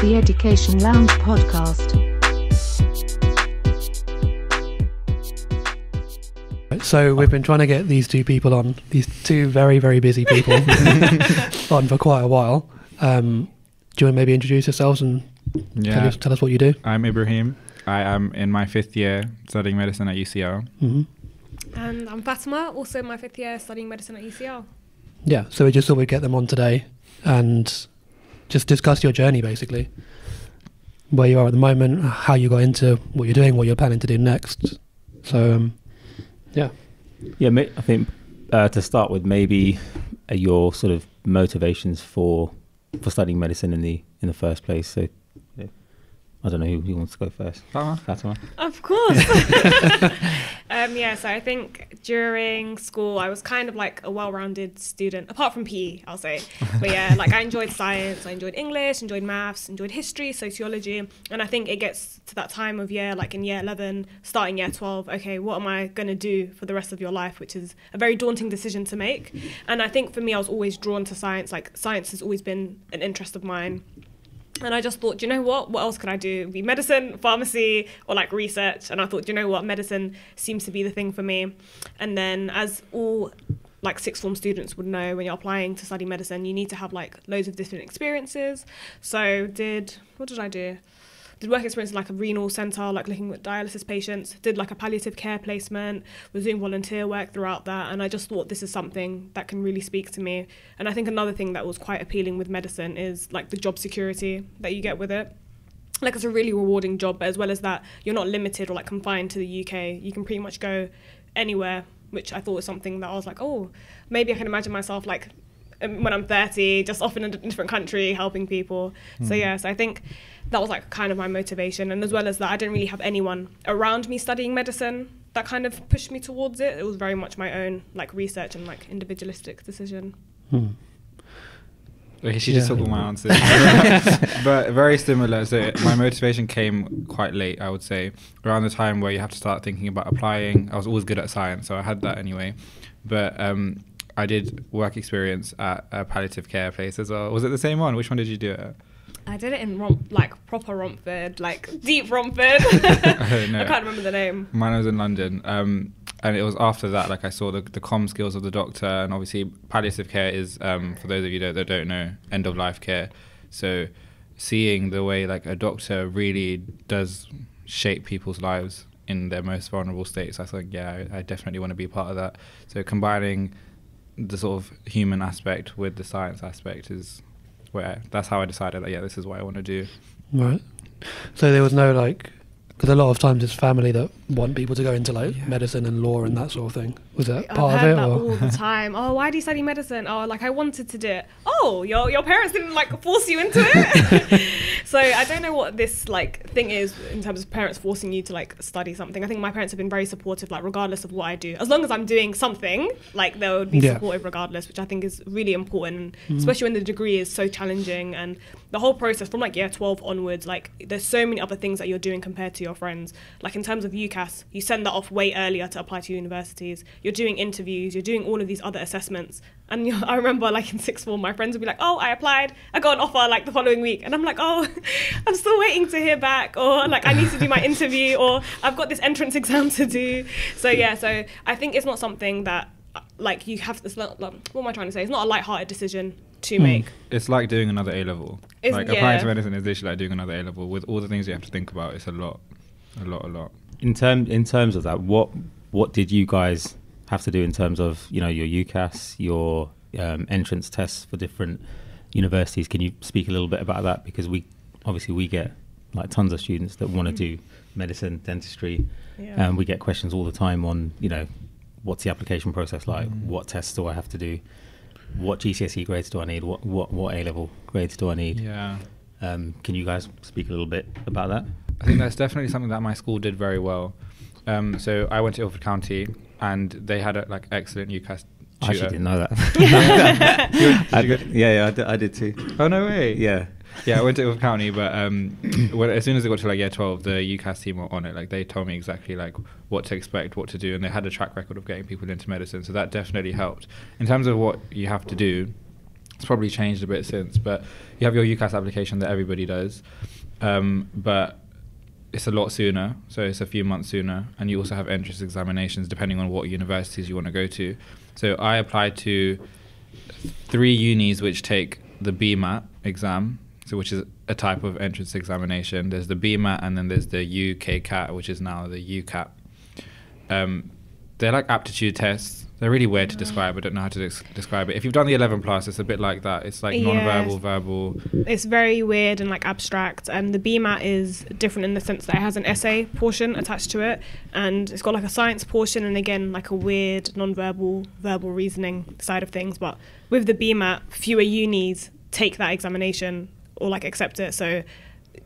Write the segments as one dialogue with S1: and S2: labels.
S1: the Education Lounge podcast.
S2: So we've been trying to get these two people on, these two very, very busy people on for quite a while. Do you want to maybe introduce yourselves and tell us what you do?
S3: I'm Ibrahim. I am in my 5th year studying medicine at UCL.
S2: Mm-hmm.
S4: And I'm Fatima, also in my 5th year studying medicine at UCL.
S2: Yeah, so we just thought we'd get them on today and just discuss your journey, basically. Where you are at the moment, how you got into what you're doing, what you're planning to do next. So, yeah.
S5: Yeah, I think to start with, maybe your sort of motivations for studying medicine in the first place. So, yeah. I don't know who wants to go first. Fatima.
S4: Of course. So I think during school I was kind of like a well-rounded student, apart from PE, I'll say. But yeah, like I enjoyed science, I enjoyed English, enjoyed maths, enjoyed history, sociology. And I think it gets to that time of year, like in year 11, starting year 12, okay, what am I going to do for the rest of your life, which is a very daunting decision to make. And I think for me, I was always drawn to science. Like science has always been an interest of mine. And I just thought, do you know what else could I do? Be medicine, pharmacy, or like research. And I thought, do you know what? Medicine seems to be the thing for me. And then as all like sixth form students would know, when you're applying to study medicine, you need to have like loads of different experiences. So what did I do? Did work experience in like a renal centre, like looking at dialysis patients, did like a palliative care placement, was doing volunteer work throughout that, and I just thought this is something that can really speak to me. And I think another thing that was quite appealing with medicine is like the job security that you get with it. Like it's a really rewarding job, but as well as that, you're not limited or like confined to the UK. You can pretty much go anywhere, which I thought was something that I was like, oh, maybe I can imagine myself like when I'm 30, just off in a different country, helping people. So I think that was like kind of my motivation. And as well as that, I didn't really have anyone around me studying medicine that kind of pushed me towards it. It was very much my own like research and like individualistic decision.
S3: Okay, she just took all my answers. But very similar. So my motivation came quite late, I would say, around the time where you have to start thinking about applying. I was always good at science, so I had that anyway. But I did work experience at a palliative care place as well. Was it the same one? Which one did you do it at?
S4: I did it in proper Romford, like deep Romford.
S3: No.
S4: I can't remember the name.
S3: Mine was in London. And it was after that, like I saw the comm skills of the doctor, and obviously palliative care is, for those of you that don't know, end of life care. So seeing the way like a doctor really does shape people's lives in their most vulnerable states, I thought, yeah, I definitely want to be part of that. So combining the sort of human aspect with the science aspect that's how I decided that, yeah, this is what I want to do.
S2: Right. So there was no like, because a lot of times it's family that want people to go into like medicine and law and that sort of thing. Was that part of it?
S4: I've heard that all the time. Oh, why do you study medicine? Oh, like I wanted to do it. Oh, your parents didn't like force you into it? So I don't know what this like thing is in terms of parents forcing you to like study something. I think my parents have been very supportive, like regardless of what I do. As long as I'm doing something, like they would be supportive regardless, which I think is really important, especially when the degree is so challenging and the whole process from like year 12 onwards, like there's so many other things that you're doing compared to your friends. Like in terms of UCAS, you send that off way earlier to apply to universities. You're doing interviews, you're doing all of these other assessments. And I remember like in sixth form, my friends would be like, oh, I applied, I got an offer like the following week. And I'm like, oh, I'm still waiting to hear back, or like I need to do my interview, or I've got this entrance exam to do. So I think it's not something that like you have to, what am I trying to say? It's not a lighthearted decision to make.
S3: It's like doing another A-level. Like applying to medicine is literally like doing another A-level with all the things you have to think about. It's a lot.
S5: In terms of that, what did you guys have to do in terms of your UCAS, your entrance tests for different universities? Can you speak a little bit about that? Because we get like tons of students that want to do medicine, dentistry, and we get questions all the time on what's the application process like, what tests do I have to do, what GCSE grades do I need, what A-level grades do I need? Can you guys speak a little bit about that?
S3: I think that's definitely something that my school did very well. So I went to Ilford County, and they had a like excellent UCAS tutor.
S5: I actually didn't know that. I did too.
S3: Oh, no way.
S5: Yeah.
S3: Yeah, I went to Ilford County, but as soon as I got to like year 12, the UCAS team were on it. Like they told me exactly like what to expect, what to do, and they had a track record of getting people into medicine. So that definitely helped. In terms of what you have to do, It's probably changed a bit since, but you have your UCAS application that everybody does, but it's a lot sooner, so it's a few months sooner, and you also have entrance examinations depending on what universities you want to go to. So I applied to 3 unis which take the BMAT exam, so which is a type of entrance examination. There's the BMAT, and then there's the UKCAT, which is now the UCAT. They're like aptitude tests. They're really weird to describe. I don't know how to describe it. If you've done the 11 plus, it's a bit like that. It's like non-verbal, verbal.
S4: It's very weird and like abstract. And the BMAT is different in the sense that it has an essay portion attached to it, and it's got like a science portion, and again like a weird non-verbal, verbal reasoning side of things. But with the BMAT, fewer unis take that examination or like accept it. So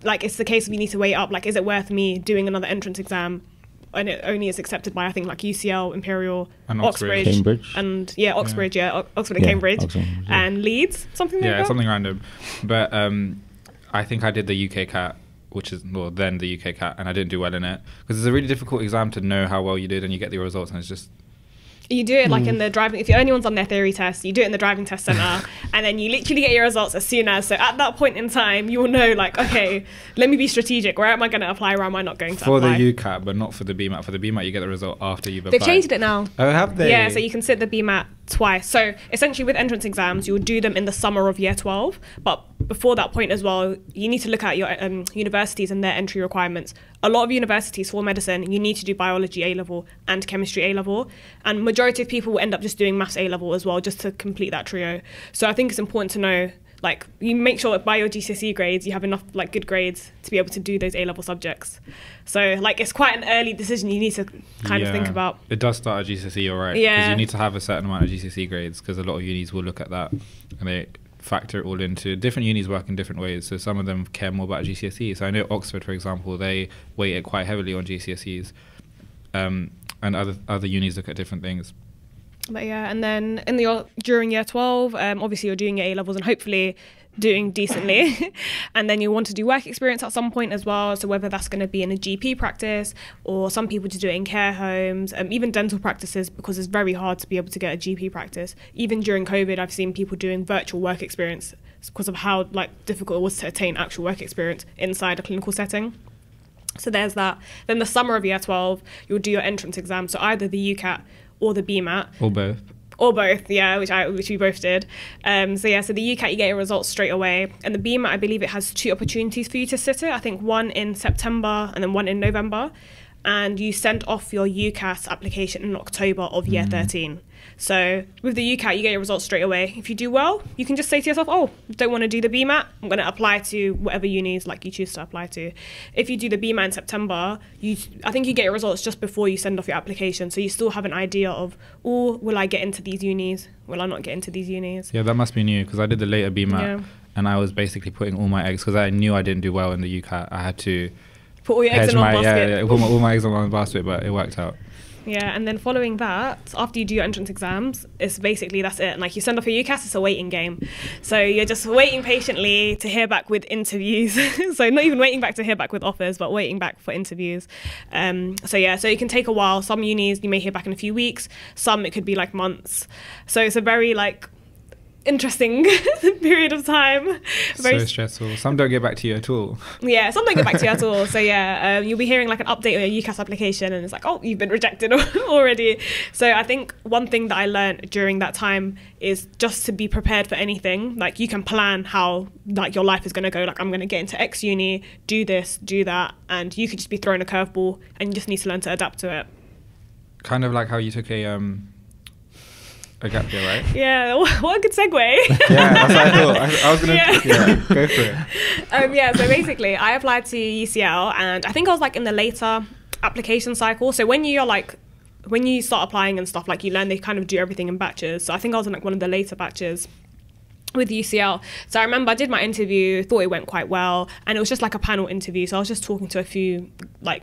S4: like it's the case of you need to weigh up, like, is it worth me doing another entrance exam? And it only is accepted by, I think, like UCL, Imperial,
S3: and
S4: Oxbridge,
S5: Cambridge.
S4: And Oxbridge, Oxford and Cambridge, and Leeds, something like that.
S3: Yeah, something random. But I think I did the UKCAT, which is then the UKCAT, and I didn't do well in it because it's a really difficult exam to know how well you did, and you get the results, and it's just.
S4: You do it like in the driving, if anyone's on their theory test, you do it in the driving test centre, and then you literally get your results as soon as. So at that point in time, you will know, like, okay, let me be strategic. Where am I going to apply? Where am I not going to apply?
S3: For the UCAT, but not for the BMAT. For the BMAT, you get the result after you've applied.
S4: They've changed it now.
S3: Oh, have they?
S4: Yeah, so you can sit the BMAT twice. So essentially with entrance exams, you'll do them in the summer of year 12. But before that point as well, you need to look at your universities and their entry requirements. A lot of universities for medicine, you need to do biology A-level and chemistry A-level. And majority of people will end up just doing maths A-level as well, just to complete that trio. So I think it's important to know, like, you make sure that by your GCSE grades, you have enough like good grades to be able to do those A-level subjects. So like it's quite an early decision you need to kind of think about.
S3: It does start at GCSE, you're right.
S4: Yeah.
S3: Because you need to have a certain amount of GCSE grades, because a lot of unis will look at that and they factor it all into. Different unis work in different ways, so some of them care more about GCSE. So I know Oxford, for example, they weight it quite heavily on GCSEs, and other unis look at different things.
S4: But yeah, and then during year 12, obviously you're doing your A-levels and hopefully doing decently. And then you want to do work experience at some point as well. So whether that's going to be in a GP practice, or some people just do it in care homes, even dental practices, because it's very hard to be able to get a GP practice. Even during COVID, I've seen people doing virtual work experience because of how like difficult it was to attain actual work experience inside a clinical setting. So there's that. Then the summer of year 12, you'll do your entrance exam. So either the UCAT or the BMAT.
S3: Or both.
S4: Or both, yeah, which we both did. So the UCAT, you get your results straight away. And the BMAT, I believe it has 2 opportunities for you to sit it. I think one in September and then one in November. And you send off your UCAS application in October of year 13. So with the UCAT, you get your results straight away. If you do well, you can just say to yourself, oh, don't want to do the BMAT. I'm going to apply to whatever unis like you choose to apply to. If you do the BMAT in September, I think you get your results just before you send off your application. So you still have an idea of, oh, will I get into these unis? Will I not get into these unis?
S3: Yeah, that must be new, because I did the later BMAT, and I was basically putting all my eggs, because I knew I didn't do well in the UCAT. I had to
S4: put all your eggs in one basket.
S3: Put all my eggs in one basket, but it worked out.
S4: Yeah, and then following that, after you do your entrance exams, it's basically that's it. And like you send off your UCAS, it's a waiting game. So you're just waiting patiently to hear back with interviews. So not even waiting back to hear back with offers, but waiting back for interviews. So it can take a while. Some unis you may hear back in a few weeks. Some it could be like months. So it's a very like interesting period of time.
S3: So stressful. Some don't get back to you at all.
S4: Yeah, some don't get back to you at all. So you'll be hearing like an update on your UCAS application, and it's like, oh, you've been rejected already. So I think one thing that I learned during that time is just to be prepared for anything. Like you can plan how like your life is going to go. Like I'm going to get into X uni, do this, do that, and you could just be thrown a curveball, and you just need to learn to adapt to it.
S3: Kind of like how you took a gap year, right?
S4: Yeah, what a good segue.
S3: Yeah, that's what I thought. I was going to go for it.
S4: So basically, I applied to UCL, and I think I was like in the later application cycle. So when you start applying and stuff, like you learn they kind of do everything in batches. So I think I was in like one of the later batches with UCL. So I remember I did my interview, thought it went quite well, and it was just like a panel interview. So I was just talking to a few like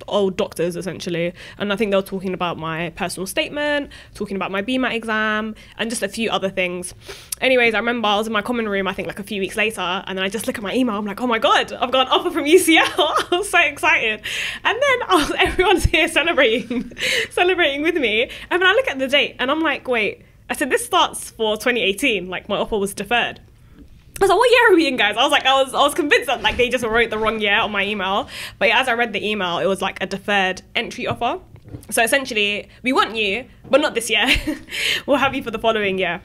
S4: old doctors essentially, and I think they were talking about my personal statement, talking about my BMAT exam, and just a few other things. Anyways, I remember I was in my common room, I think like a few weeks later, and then I just look at my email, I'm like, oh my god, I've got an offer from UCL. I was so excited, and then everyone's here celebrating with me, and then I look at the date and I'm like, wait, I said, this starts for 2018. Like, my offer was deferred. I was like, what year are we in, guys? I was convinced that like they just wrote the wrong year on my email. But as I read the email, it was like a deferred entry offer. So essentially, we want you, but not this year. We'll have you for the following year.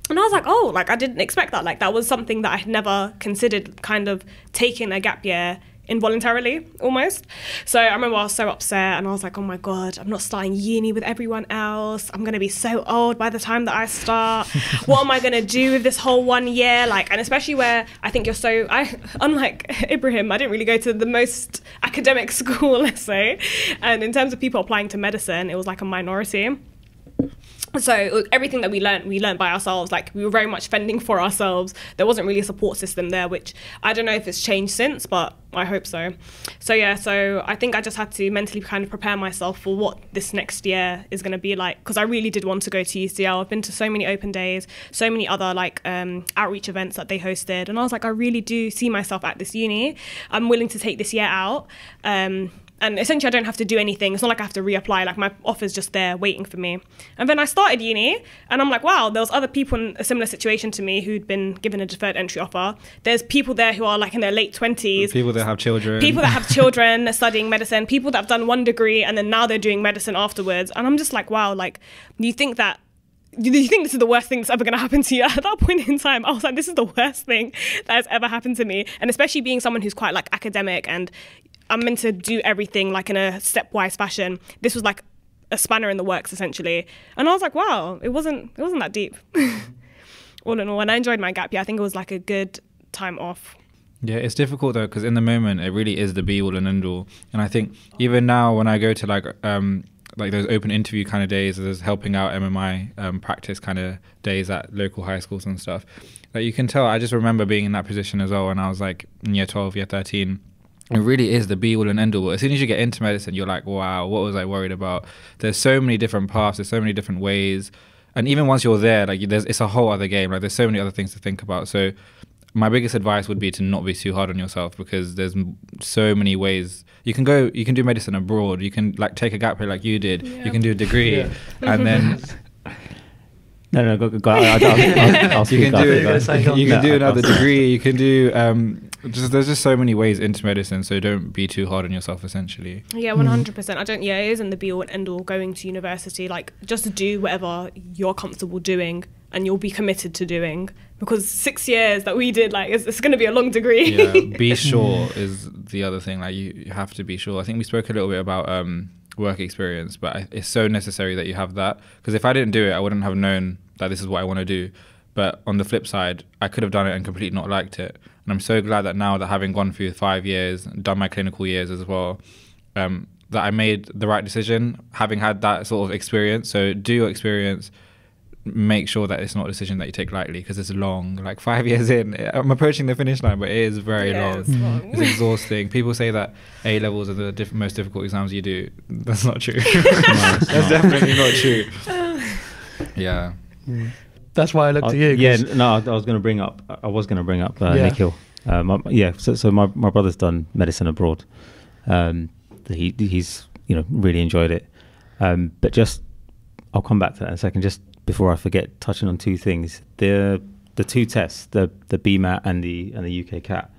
S4: And I was like, oh, like I didn't expect that. Like that was something that I had never considered, kind of taking a gap year involuntarily almost. So I remember I was so upset and I was like, oh my God, I'm not starting uni with everyone else. I'm going to be so old by the time that I start. What am I going to do with this whole 1 year? Like, and especially where I think unlike Ibrahim, I didn't really go to the most academic school, let's say. And in terms of people applying to medicine, it was like a minority. So everything that we learned by ourselves. Like we were very much fending for ourselves. There wasn't really a support system there, which I don't know if it's changed since, but I hope so. So yeah, so I think I just had to mentally kind of prepare myself for what this next year is going to be like, because I really did want to go to UCL. I've been to so many open days, so many other like outreach events that they hosted, and I was like, I really do see myself at this uni. I'm willing to take this year out. And essentially, I don't have to do anything. It's not like I have to reapply. Like my offer's just there waiting for me. And then I started uni, and I'm like, wow, there was other people in a similar situation to me who'd been given a deferred entry offer. There's people there who are like in their late 20s.
S3: People that have children.
S4: People that have children studying medicine. People that have done one degree and then now they're doing medicine afterwards. And I'm just like, wow, like, do you think this is the worst thing that's ever going to happen to you? At that point in time, I was like, this is the worst thing that has ever happened to me. And especially being someone who's quite like academic and I'm meant to do everything like in a stepwise fashion. This was like a spanner in the works essentially. And I was like, wow, it wasn't that deep. All in all, and I enjoyed my gap year. I think it was like a good time off.
S3: Yeah, it's difficult though, because in the moment it really is the be all and end all. And I think even now when I go to like those open interview kind of days, there's helping out MMI practice kind of days at local high schools and stuff, like you can tell. I just remember being in that position as well when I was like in year 12, year 13. It really is the be all and end all. As soon as you get into medicine, you're like, wow, what was I worried about? There's so many different paths, there's so many different ways. And even once you're there, like it's a whole other game. Like there's so many other things to think about. So my biggest advice would be to not be too hard on yourself, because there's so many ways. You can do medicine abroad. You can like take a gap year like you did. Yeah. You can do a degree and then...
S5: No, go. I'll speak.
S3: You can do another degree. You can do there's just so many ways into medicine. So don't be too hard on yourself. Essentially.
S4: Yeah, 100%. It isn't the be all and end all going to university. Like just do whatever you're comfortable doing, and you'll be committed to doing. Because 6 years that we did, like it's going to be a long degree.
S3: Yeah, be sure is the other thing. Like you have to be sure. I think we spoke a little bit about work experience, but it's so necessary that you have that, because if I didn't do it, I wouldn't have known that this is what I want to do. But on the flip side, I could have done it and completely not liked it. And I'm so glad that now that having gone through 5 years, done my clinical years as well, that I made the right decision, having had that sort of experience. So do your experience, make sure that it's not a decision that you take lightly, because it's long. Like 5 years in, I'm approaching the finish line, but it is very long.
S4: It's long.
S3: It's exhausting. People say that A levels are the most difficult exams you do. That's not true. That's definitely not true. Yeah.
S2: That's why I looked at you.
S5: I was going to bring up Nikhil. So my brother's done medicine abroad. He's really enjoyed it. But just I'll come back to that in a second. Just before I forget, touching on two things: the two tests, the BMAT and the UK CAT.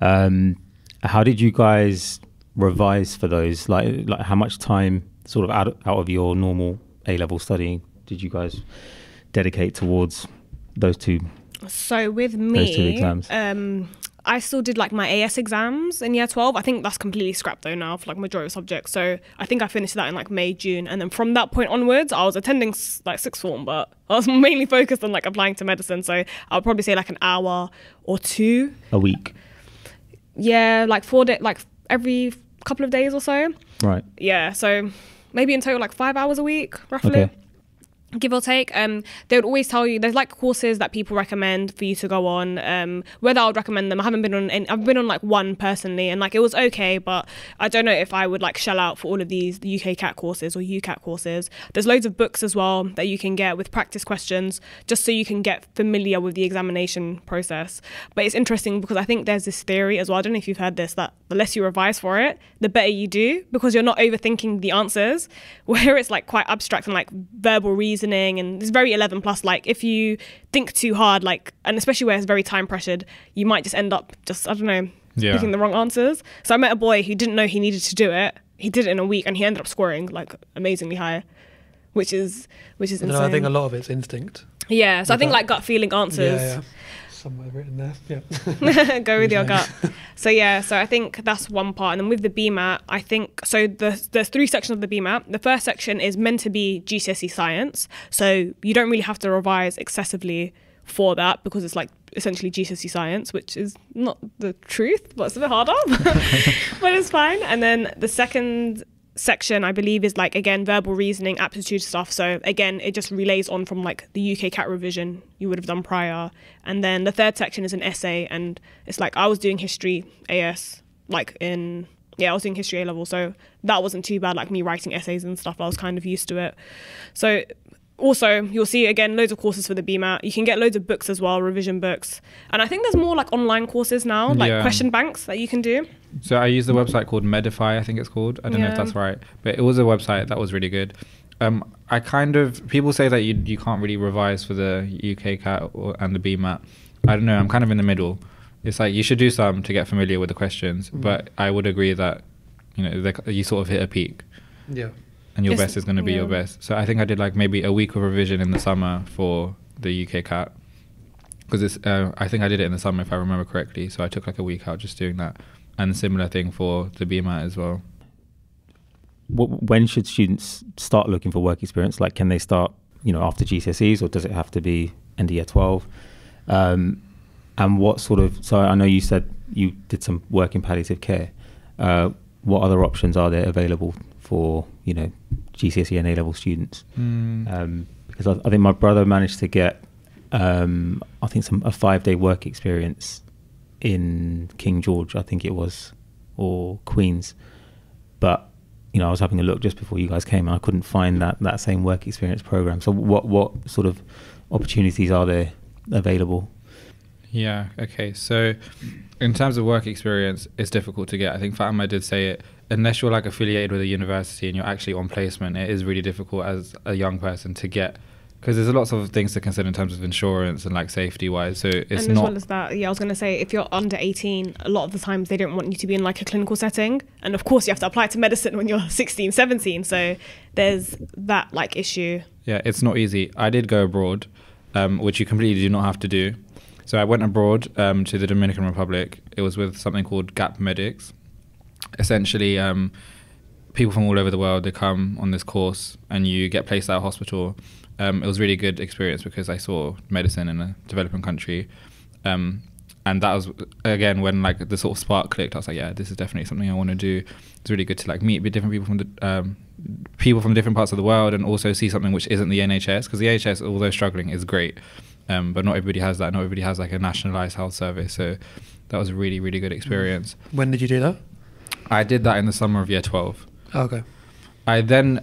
S5: How did you guys revise for those? Like how much time, sort of out of your normal A-level studying, did you guys dedicate towards those two?
S4: So with me,
S5: those two exams?
S4: I still did like my AS exams in year 12. I think that's completely scrapped though now for like majority of subjects. So I think I finished that in like May, June. And then from that point onwards, I was attending like sixth form, but I was mainly focused on like applying to medicine. So I'll probably say like an hour or two.
S5: A week?
S4: Yeah, like 4 days, like every couple of days or so.
S5: Right.
S4: Yeah, so maybe in total like 5 hours a week, roughly.
S5: Okay.
S4: Give or take. They would always tell you there's like courses that people recommend for you to go on. Whether I would recommend them, I haven't been on any. I've been on like one personally, and like it was okay, but I don't know if I would like shell out for all of these UK CAT courses or UCAT courses. There's loads of books as well that you can get with practice questions, just so you can get familiar with the examination process. But it's interesting because I think there's this theory as well. I don't know if you've heard this, that the less you revise for it, the better you do, because you're not overthinking the answers, where it's like quite abstract and like verbal reasoning. reasoning, and it's very 11 plus. Like if you think too hard, like, and especially where it's very time pressured, you might just end up just, I don't know, picking the wrong answers. So I met a boy who didn't know he needed to do it. He did it in a week and he ended up scoring like amazingly high, which is insane.
S2: I think a lot of it's instinct.
S4: Yeah, so I think like gut feeling answers.
S2: Yeah. Somewhere written there. Yeah.
S4: Go with your gut. So I think that's one part. And then with the BMAT, I think, so there's 3 sections of the BMAT. The first section is meant to be GCSE science. So you don't really have to revise excessively for that because it's like essentially GCSE science, which is not the truth, but it's a bit harder, but it's fine. And then the second section, I believe, is like, again, verbal reasoning, aptitude stuff. So again, it just relays on from like the UK CAT revision you would have done prior. And then the third section is an essay, and it's like I was doing history AS, like I was doing history A level, so that wasn't too bad, like me writing essays and stuff. I was kind of used to it. So also, you'll see, again, loads of courses for the BMAT. You can get loads of books as well, revision books. And I think there's more like online courses now, like question banks that you can do.
S3: So I used a website called Medify, I think it's called. I don't know if that's right. But it was a website that was really good. People say that you can't really revise for the UK CAT and the BMAT. I don't know, I'm kind of in the middle. It's like you should do some to get familiar with the questions. But I would agree that, you sort of hit a peak.
S2: Yeah.
S3: And your best is going to be your best. So I think I did like maybe a week of revision in the summer for the UK CAT, because I think I did it in the summer if I remember correctly. So I took like a week out just doing that, and similar thing for the BMAT as well.
S5: When should students start looking for work experience? Like, can they start after GCSEs, or does it have to be end of year 12? And what sort of, so I know you said you did some work in palliative care. What other options are there available for GCSE and A-level students? Because I think my brother managed to get a 5-day work experience in King George, I think it was, or Queen's, but I was having a look just before you guys came and I couldn't find that same work experience program. So what sort of opportunities are there available?
S3: Yeah, okay, so in terms of work experience, it's difficult to get. I think Fatima did say it. Unless you're like affiliated with a university and you're actually on placement, it is really difficult as a young person to get, because there's lots of things to consider in terms of insurance and like safety wise. So it's
S4: and as well as that, I was going to say, if you're under 18, a lot of the times they don't want you to be in like a clinical setting, and of course you have to apply to medicine when you're 16, 17. So there's that like issue. Yeah,
S3: it's not easy. I did go abroad, which you completely do not have to do. So I went abroad to the Dominican Republic. It was with something called Gap Medics. Essentially, people from all over the world, they come on this course and you get placed at a hospital. It was a really good experience because I saw medicine in a developing country. And that was, again, when like the sort of spark clicked. I was like, yeah, this is definitely something I want to do. It's really good to like meet with different people from different parts of the world, and also see something which isn't the NHS, because the NHS, although struggling, is great. But not everybody has that. Not everybody has like a nationalised health service. So that was a really, really good experience.
S2: When did you do that?
S3: I did that in the summer of year 12.
S2: Okay.
S3: I then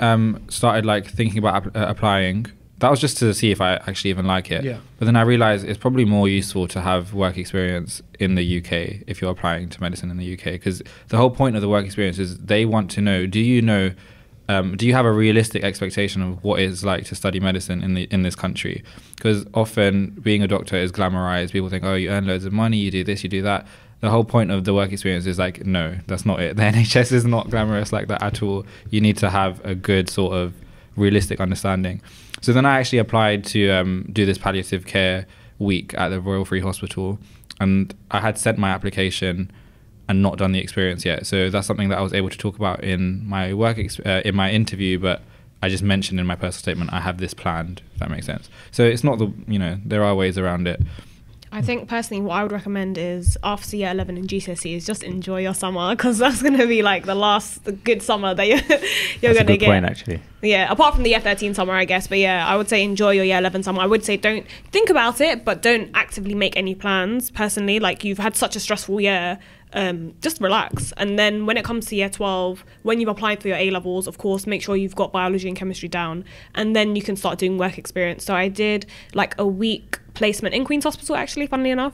S3: started like thinking about applying. That was just to see if I actually even like it.
S2: Yeah.
S3: But then I realised it's probably more useful to have work experience in the UK if you're applying to medicine in the UK, because the whole point of the work experience is they want to know, do you have a realistic expectation of what it's like to study medicine in this country? Because often being a doctor is glamorized. People think, oh, you earn loads of money, you do this, you do that. The whole point of the work experience is like, no, that's not it. The NHS is not glamorous like that at all. You need to have a good sort of realistic understanding. So then I actually applied to do this palliative care week at the Royal Free Hospital, and I had sent my application and not done the experience yet. So that's something that I was able to talk about in my in my interview, but I just mentioned in my personal statement, I have this planned, if that makes sense. So it's not there are ways around it.
S4: I think personally what I would recommend is after year 11 in GCSEs, just enjoy your summer, because that's going to be like the good summer that you're going to get.
S5: That's a good point, actually.
S4: Yeah, apart from the year 13 summer, I guess. But yeah, I would say enjoy your year 11 summer. I would say don't think about it, but don't actively make any plans personally. Like, you've had such a stressful year. Just relax. And then when it comes to year 12, when you've applied for your A-levels, of course, make sure you've got biology and chemistry down, and then you can start doing work experience. So I did like a week placement in Queen's Hospital, actually, funnily enough.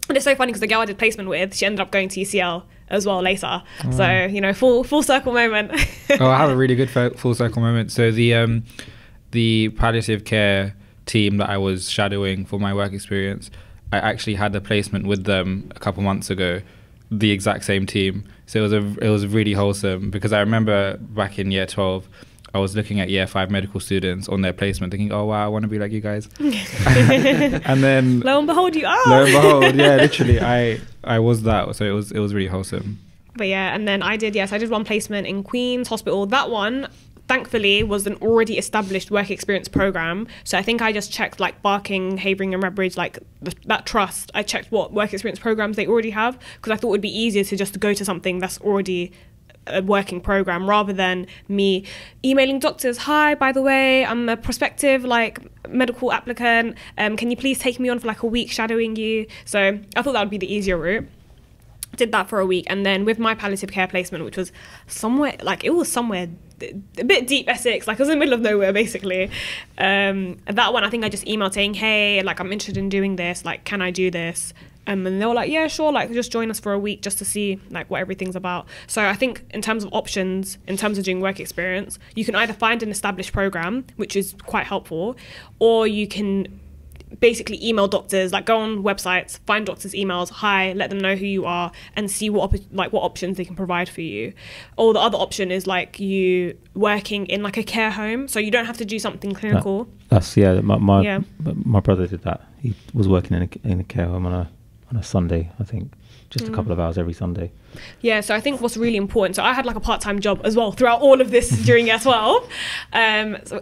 S4: And it's so funny because the girl I did placement with, she ended up going to UCL as well later. So, full circle moment.
S3: Oh, I have a really good full circle moment. So the palliative care team that I was shadowing for my work experience, I actually had a placement with them a couple months ago, the exact same team. So it was really wholesome, because I remember back in year 12, I was looking at year 5 medical students on their placement thinking, oh wow, I want to be like you guys. And then
S4: Lo and behold, you are.
S3: lo and behold, yeah, literally I was that. So it was really wholesome.
S4: But yeah, and then I did one placement in Queen's Hospital. That one, thankfully, was an already established work experience program. So I think I just checked like Barking, Havering and Redbridge, like that trust. I checked what work experience programs they already have, because I thought it would be easier to just go to something that's already a working program, rather than me emailing doctors, hi, by the way, I'm a prospective like medical applicant, can you please take me on for like a week shadowing you? So I thought that would be the easier route. Did that for a week, and then with my palliative care placement, which was somewhere a bit deep Essex, like it was in the middle of nowhere basically, that one I think I just emailed saying, hey, like I'm interested in doing this, like can I do this? And they were like, yeah, sure, like just join us for a week just to see like what everything's about. So I think in terms of options, in terms of doing work experience, you can either find an established program, which is quite helpful, or you can basically email doctors, like go on websites, find doctors' emails, hi, let them know who you are, and see what options they can provide for you. Or the other option is like you working in like a care home, so you don't have to do something clinical.
S5: My brother did that. He was working in a care home on a Sunday, I think, just a couple of hours every Sunday.
S4: Yeah, so I think what's really important, so I had like a part-time job as well throughout all of this during year 12. So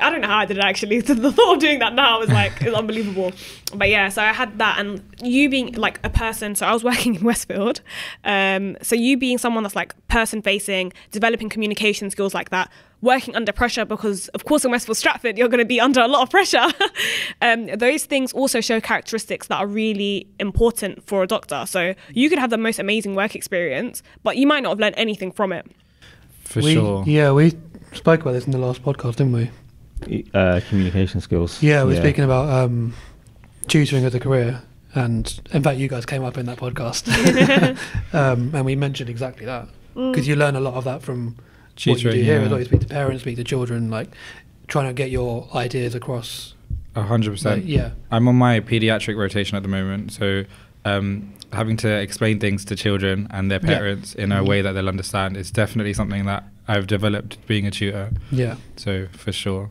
S4: I don't know how I did it actually. So the thought of doing that now is like, it's unbelievable. But yeah, so I had that, and you being like a person, so I was working in Westfield. So you being someone that's like person-facing, developing communication skills like that, working under pressure, because of course in Westfield Stratford you're going to be under a lot of pressure. Those things also show characteristics that are really important for a doctor. So you could have the most amazing work experience, but you might not have learned anything from it.
S3: For sure.
S2: Yeah, we spoke about this in the last podcast, didn't we?
S5: Communication skills.
S2: Yeah, we're speaking about tutoring as a career, and in fact you guys came up in that podcast. And we mentioned exactly that, because you learn a lot of that from what you do here as well. You speak to parents, speak to children, like trying to get your ideas across.
S3: 100%.
S2: Like, yeah.
S3: I'm on my pediatric rotation at the moment, so having to explain things to children and their parents in a way that they'll understand is definitely something that I've developed being a tutor.
S2: Yeah.
S3: So for sure.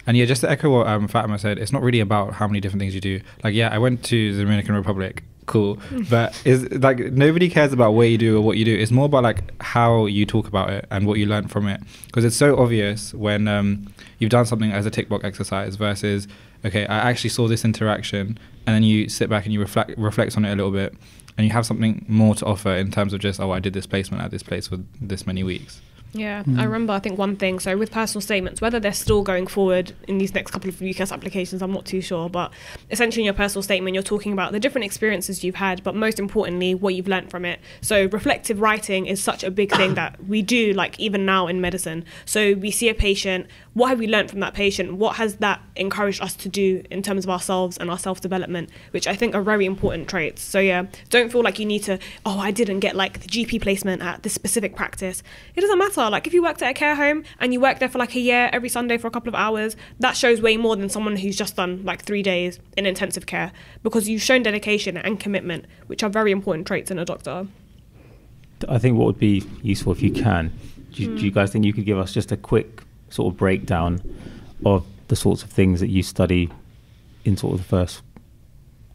S3: And yeah, just to echo what Fatima said, it's not really about how many different things you do. Like, yeah, I went to the Dominican Republic, cool, but is like nobody cares about where you do or what you do. It's more about like how you talk about it and what you learn from it, because it's so obvious when you've done something as a tick box exercise versus, okay, I actually saw this interaction, and then you sit back and you reflect on it a little bit, and you have something more to offer in terms of just, oh, I did this placement at this place for this many weeks.
S4: Yeah, I remember, I think one thing, so with personal statements, whether they're still going forward in these next couple of UCAS applications, I'm not too sure, but essentially in your personal statement, you're talking about the different experiences you've had, but most importantly, what you've learnt from it. So reflective writing is such a big thing that we do, like even now in medicine. So we see a patient, what have we learnt from that patient? What has that encouraged us to do in terms of ourselves and our self-development, which I think are very important traits. So yeah, don't feel like you need to, oh, I didn't get like the GP placement at this specific practice. It doesn't matter. Like if you worked at a care home and you work there for like a year every Sunday for a couple of hours, that shows way more than someone who's just done like 3 days in intensive care, because you've shown dedication and commitment, which are very important traits in a doctor.
S5: I think what would be useful, if you can, do you guys think you could give us just a quick sort of breakdown of the sorts of things that you study in sort of the first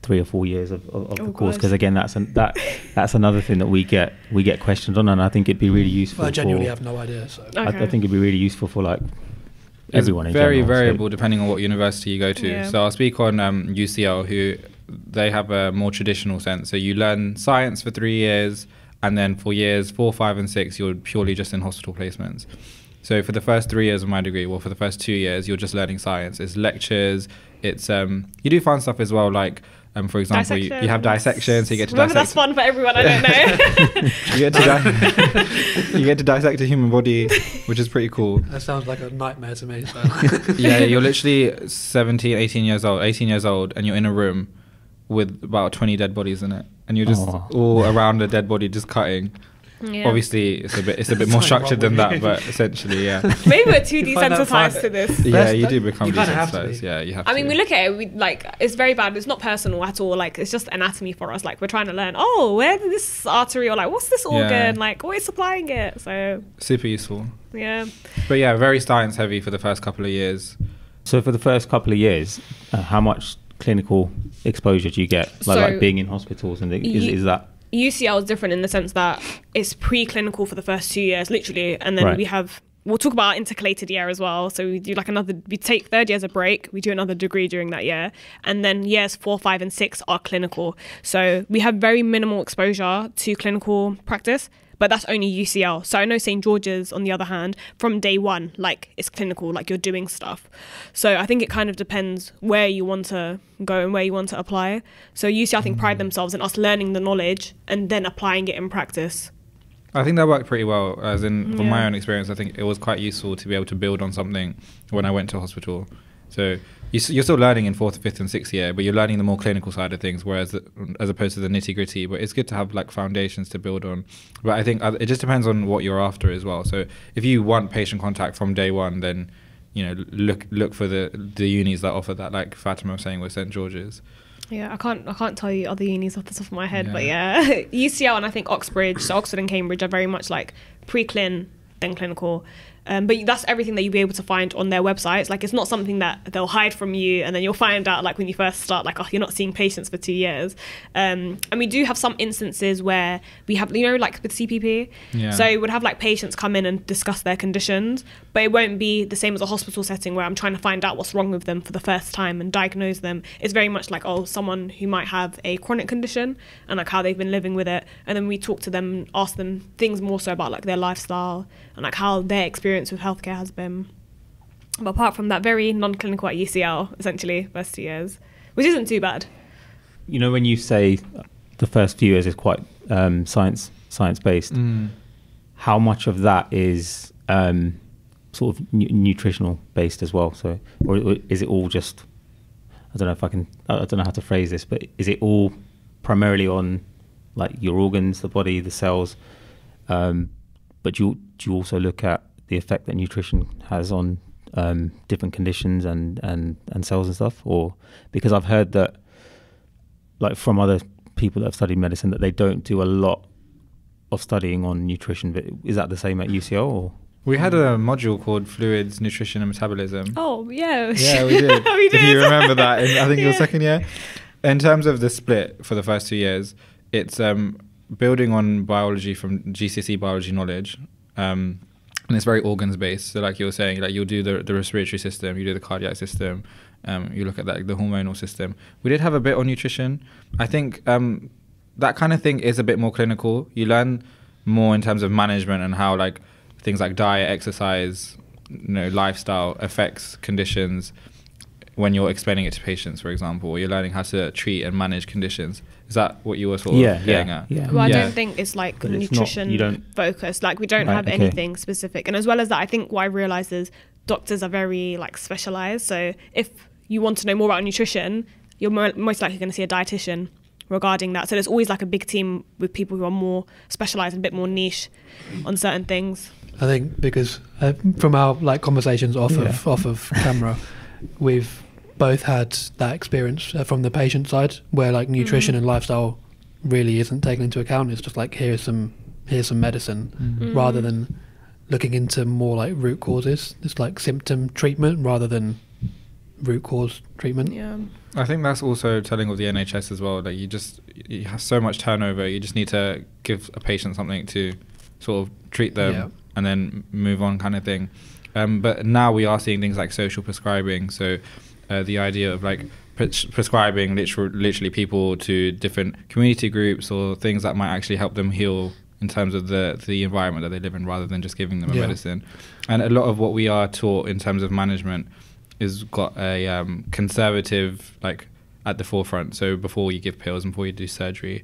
S5: 3 or 4 years of the course? Because again, that's another thing that we get questioned on, and I think it'd be really useful.
S2: I genuinely have no idea. So
S5: I think it'd be really useful for like everyone.
S3: It's
S5: in
S3: very
S5: general,
S3: variable depending on what university you go to.
S4: Yeah.
S3: So I'll speak on UCL, who they have a more traditional sense. So you learn science for 3 years, and then for years 4, 5, and 6, you're purely just in hospital placements. So for the first 3 years of my degree, well, for the first 2 years, you're just learning science. It's lectures. It's you do fun stuff as well, like for example, you have dissection, so you get to
S4: Remember,
S3: dissect.
S4: that's fun for everyone. I don't know.
S3: you get to dissect a human body, which is pretty cool.
S2: that sounds like a nightmare to me. So.
S3: Yeah, you're literally 18 years old, and you're in a room with about 20 dead bodies in it, and you're just all around a dead body just cutting.
S4: Yeah.
S3: Obviously, it's a bit more structured than that, but essentially, yeah.
S4: Maybe we're too
S2: You find that
S4: desensitized
S2: fun.
S4: to this.
S3: Yeah, you do become
S2: You kinda have to
S3: desensitized.
S2: be.
S3: Yeah, you have
S4: I
S3: to.
S4: mean, we look at it, it's very bad. It's not personal at all. Like, it's just anatomy for us. Like, we're trying to learn, where did this artery, or like, what's this organ?
S3: Yeah.
S4: Like, what is supplying it? So,
S3: super useful.
S4: yeah.
S3: But yeah, very science heavy for the first couple of years.
S5: So for the first couple of years, how much clinical exposure do you get?
S4: So
S5: Like being in hospitals, and is that?
S4: UCL is different in the sense that it's preclinical for the first 2 years, literally, and then
S5: Right.
S4: we'll talk about our intercalated year as well. So we do we take third year as a break, we do another degree during that year, and then years 4, 5, and 6 are clinical. So we have very minimal exposure to clinical practice, but that's only UCL. So I know St. George's, on the other hand, from day one, like, it's clinical, like, you're doing stuff. So I think it kind of depends where you want to go and where you want to apply. So UCL, I think, pride themselves in us learning the knowledge and then applying it in practice.
S3: I think that worked pretty well. As in, from my
S4: Yeah.
S3: own experience, I think it was quite useful to be able to build on something when I went to hospital. So you're still learning in 4th, 5th, and 6th year, but you're learning the more clinical side of things, whereas as opposed to the nitty gritty. But it's good to have like foundations to build on. But I think it just depends on what you're after as well. So if you want patient contact from day one, then look for the unis that offer that, like Fatima was saying with St. George's.
S4: Yeah, I can't tell you other unis off the top of my head, but
S3: Yeah.
S4: yeah, UCL and I think Oxbridge, so Oxford and Cambridge are very much like pre-clin, then clinical. But that's everything that you'll be able to find on their websites. Like, it's not something that they'll hide from you, and then you'll find out, like, when you first start, like, you're not seeing patients for 2 years. And we do have some instances where we have, like with CPP.
S3: Yeah.
S4: So we would have like patients come in and discuss their conditions, but it won't be the same as a hospital setting where I'm trying to find out what's wrong with them for the first time and diagnose them. It's very much like, someone who might have a chronic condition and like how they've been living with it. And then we talk to them and ask them things more so about like their lifestyle and like how their experience with healthcare has been. But apart from that, very non-clinical at UCL, essentially, first 2 years, which isn't too bad.
S5: When you say the first few years is quite science based, how much of that is sort of nutritional based as well? So, or is it all just? I don't know how to phrase this, but is it all primarily on like your organs, the body, the cells? But do you also look at the effect that nutrition has on different conditions and cells and stuff? Or because I've heard that, like from other people that have studied medicine, that they don't do a lot of studying on nutrition. But is that the same at UCL? Or?
S3: We had a module called Fluids, Nutrition and Metabolism.
S4: Oh, yeah.
S3: Yeah, we did.
S4: We did.
S3: If you remember that, I think your
S4: Yeah.
S3: second year. In terms of the split for the first 2 years, it's building on biology from GCSE biology knowledge. And it's very organs based. So like you were saying, like you'll do the respiratory system, you do the cardiac system, you look at that, the hormonal system. We did have a bit on nutrition. I think that kind of thing is a bit more clinical. You learn more in terms of management and how like things like diet, exercise, lifestyle affects conditions when you're explaining it to patients, for example, or you're learning how to treat and manage conditions. Is that what you were sort of getting at?
S5: Yeah.
S4: Well, I
S3: Yeah.
S4: don't think it's like
S5: But it's not-
S4: nutrition
S5: you don't-
S4: focused. Like, we don't
S5: Right,
S4: have
S5: okay.
S4: anything specific. And as well as that, I think what I realized is doctors are very like specialized. So if you want to know more about nutrition, you're most likely going to see a dietitian regarding that. So there's always like a big team with people who are more specialized and a bit more niche on certain things.
S2: I think because from our like conversations off of camera, we've both had that experience from the patient side where like nutrition and lifestyle really isn't taken into account. It's just like here's some medicine rather than looking into more like root causes. It's like symptom treatment rather than root cause treatment.
S4: Yeah.
S3: I think that's also telling of the NHS as well. Like you have so much turnover. You just need to give a patient something to sort of treat them and then move on, kind of thing. But now we are seeing things like social prescribing. So the idea of like prescribing literally people to different community groups or things that might actually help them heal in terms of the environment that they live in, rather than just giving them a medicine. And a lot of what we are taught in terms of management is got a conservative like at the forefront. So before you give pills and before you do surgery,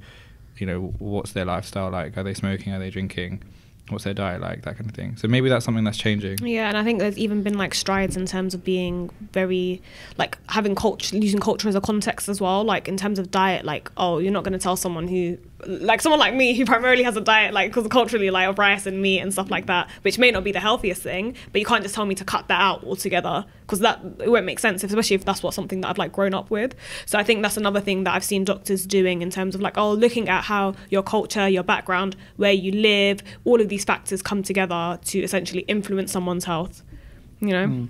S3: what's their lifestyle like? Are they smoking? Are they drinking? What's their diet like? That kind of thing. So maybe that's something that's changing.
S4: Yeah, and I think there's even been like strides in terms of being very like having culture, using culture as a context as well. Like in terms of diet, like you're not going to tell someone who like someone like me who primarily has a diet like because culturally like of rice and meat and stuff like that, which may not be the healthiest thing, but you can't just tell me to cut that out altogether because that it won't make sense, especially if that's what something that I've like grown up with. So I think that's another thing that I've seen doctors doing in terms of like, oh, looking at how your culture, your background, where you live, all of these factors come together to essentially influence someone's health, you know.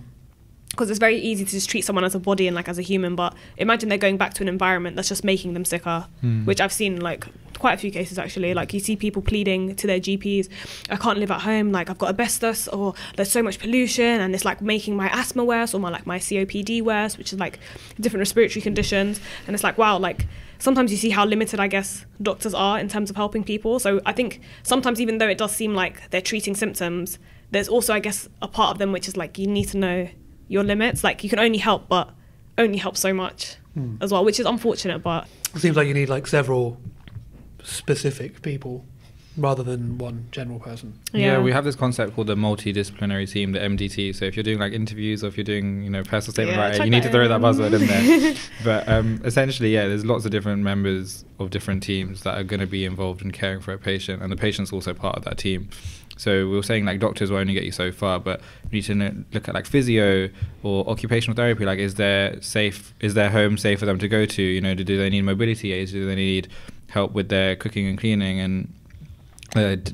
S4: Because it's very easy to just treat someone as a body and like as a human, but imagine they're going back to an environment that's just making them sicker, which I've seen like quite a few cases actually. Like you see people pleading to their GPs, I can't live at home, like I've got asbestos, or there's so much pollution and it's like making my asthma worse, or my COPD worse, which is like different respiratory conditions. And it's like, wow, like sometimes you see how limited I guess doctors are in terms of helping people. So I think sometimes even though it does seem like they're treating symptoms, there's also I guess a part of them which is like you need to know your limits. Like you can only help, but only help so much as well, which is unfortunate. But
S2: It seems like you need like several specific people rather than one general person.
S3: Yeah, we have this concept called the multidisciplinary team, the MDT. So if you're doing like interviews or if you're doing, you know, personal statement writing, you need to throw that buzzword in there. But essentially, yeah, there's lots of different members of different teams that are going to be involved in caring for a patient, and the patient's also part of that team. So we were saying like doctors will only get you so far, but you need to look at like physio or occupational therapy. Like, is their home safe for them to go to? You know, do they need mobility aids? Do they need help with their cooking and cleaning and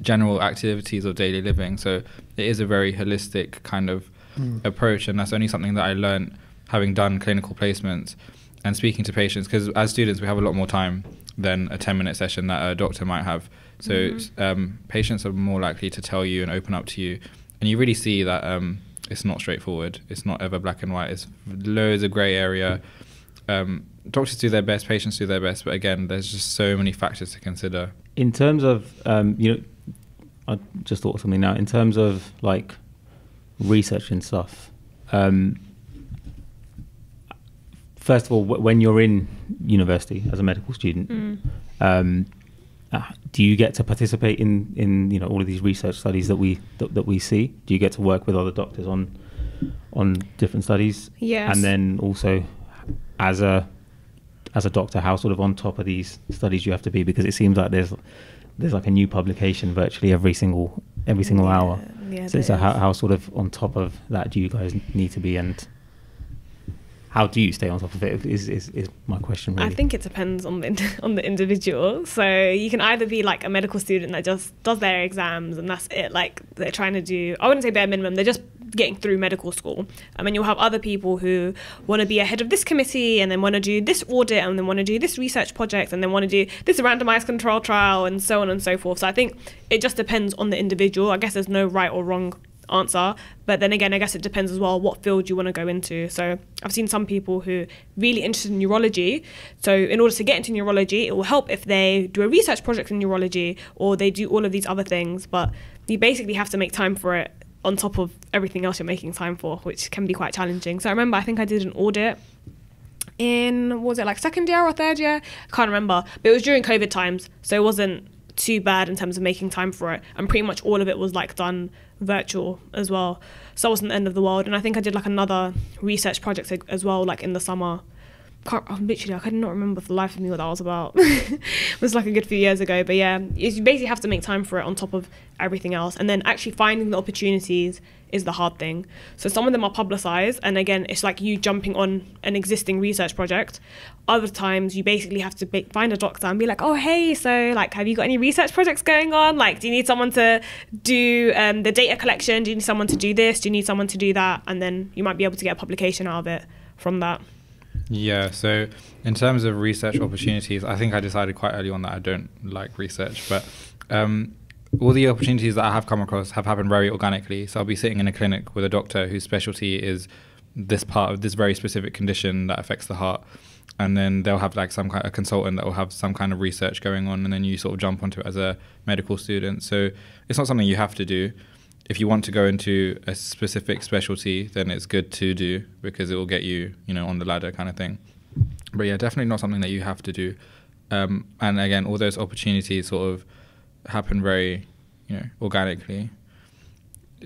S3: general activities of daily living? So it is a very holistic kind of approach, and that's only something that I learned having done clinical placements and speaking to patients, because as students we have a lot more time than a 10-minute session that a doctor might have. So patients are more likely to tell you and open up to you, and you really see that it's not straightforward. It's not ever black and white. It's loads of grey area. Doctors do their best, patients do their best, but again, there's just so many factors to consider.
S5: In terms of, you know, I just thought of something now. In terms of like research and stuff, first of all, when you're in university as a medical student, do you get to participate in you know all of these research studies that we see? Do you get to work with other doctors on different studies?
S4: Yes.
S5: And then also, as a doctor, how sort of on top of these studies you have to be, because it seems like there's like a new publication virtually every single hour.
S4: Yeah,
S5: So how sort of on top of that do you guys need to be, and how do you stay on top of it is my question really.
S4: I think it depends on the individual. So you can either be like a medical student that just does their exams and that's it, like they're trying to do, I wouldn't say bare minimum, they're just getting through medical school. And then you'll have other people who want to be ahead of this committee and then want to do this audit and then want to do this research project and then want to do this randomized control trial and so on and so forth. So I think it just depends on the individual. I guess there's no right or wrong answer, but then again I guess it depends as well what field you want to go into. So I've seen some people who are really interested in neurology, so in order to get into neurology it will help if they do a research project in neurology or they do all of these other things, but you basically have to make time for it on top of everything else you're making time for, which can be quite challenging. So I remember I think I did an audit in, what was it, like second year or third year? I can't remember, but it was during COVID times, so it wasn't too bad in terms of making time for it, and pretty much all of it was like done virtual as well, so it wasn't the end of the world. And I think I did like another research project as well, like in the summer. I cannot remember for the life of me what that was about. It was like a good few years ago, but yeah, you basically have to make time for it on top of everything else, and then actually finding the opportunities is the hard thing. So some of them are publicized, and again it's like you jumping on an existing research project. Other times you basically have to find a doctor and be like, oh hey, so like have you got any research projects going on, like do you need someone to do the data collection, do you need someone to do this, do you need someone to do that, and then you might be able to get a publication out of it from that.
S3: Yeah, so in terms of research opportunities, I think I decided quite early on that I don't like research, but all the opportunities that I have come across have happened very organically. So I'll be sitting in a clinic with a doctor whose specialty is this part of this very specific condition that affects the heart, and then they'll have like some kind of consultant that will have some kind of research going on, and then you sort of jump onto it as a medical student. So it's not something you have to do. If you want to go into a specific specialty, then it's good to do, because it will get you, you know, on the ladder kind of thing. But yeah, definitely not something that you have to do. And again, all those opportunities sort of happen very, you know, organically.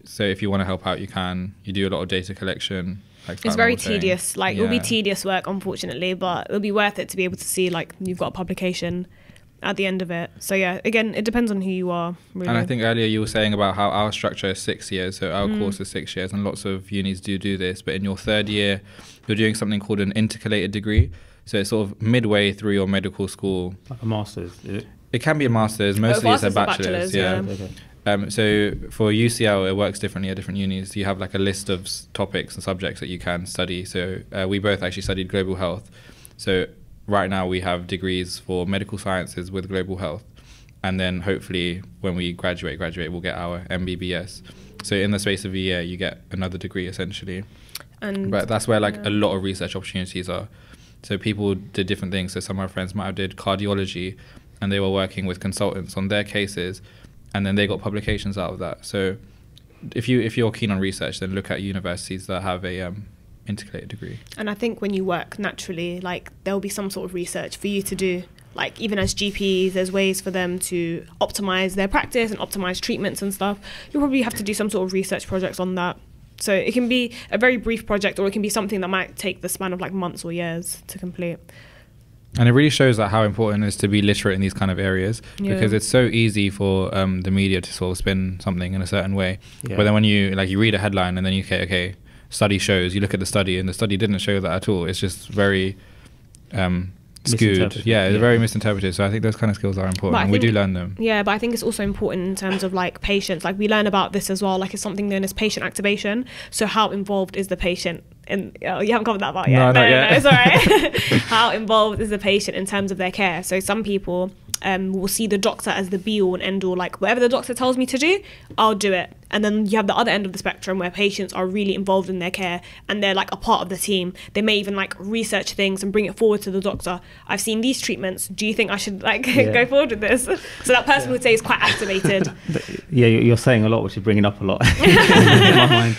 S3: So if you want to help out, you can. You do a lot of data collection. Like
S4: it's very tedious. Like it'll be tedious work, unfortunately, but it'll be worth it to be able to see like you've got a publication at the end of it. So yeah, again, it depends on who you are, really.
S3: And I think earlier you were saying about how our structure is 6 years, so our course is 6 years, and lots of unis do this. But in your third year, you're doing something called an intercalated degree. So it's sort of midway through your medical school.
S5: Like a master's, is it?
S3: It can be a master's. Mostly it's a bachelor's. Yeah.
S5: Okay.
S3: So for UCL, it works differently at different unis. You have like a list of topics and subjects that you can study. So we both actually studied global health. So right now we have degrees for medical sciences with global health. And then hopefully when we graduate, we'll get our MBBS. So in the space of a year, you get another degree essentially. But that's where like a lot of research opportunities are. So people did different things. So some of our friends might have did cardiology, and they were working with consultants on their cases, and then they got publications out of that. So if you're keen on research, then look at universities that have a intercalated degree.
S4: And I think when you work naturally, like there'll be some sort of research for you to do. Like even as GPs, there's ways for them to optimize their practice and optimize treatments and stuff. You'll probably have to do some sort of research projects on that. So it can be a very brief project, or it can be something that might take the span of like months or years to complete.
S3: And it really shows that how important it is to be literate in these kind of areas, because it's so easy for the media to sort of spin something in a certain way. Yeah. But then when you read a headline and then you okay, study shows, you look at the study and the study didn't show that at all. It's just very skewed. Yeah, it's very misinterpreted. So I think those kind of skills are important, and we do learn them.
S4: Yeah, but I think it's also important in terms of like patients. Like we learn about this as well. Like it's something known as patient activation. So how involved is the patient? And you haven't covered that part yet.
S3: No, not yet.
S4: No, it's all right. How involved is the patient in terms of their care? So some people will see the doctor as the be all and end all. Like whatever the doctor tells me to do, I'll do it. And then you have the other end of the spectrum where patients are really involved in their care and they're like a part of the team. They may even like research things and bring it forward to the doctor. I've seen these treatments. Do you think I should like go forward with this? So that person would say is quite activated.
S5: Yeah, you're saying a lot, which is bringing up a lot in my mind.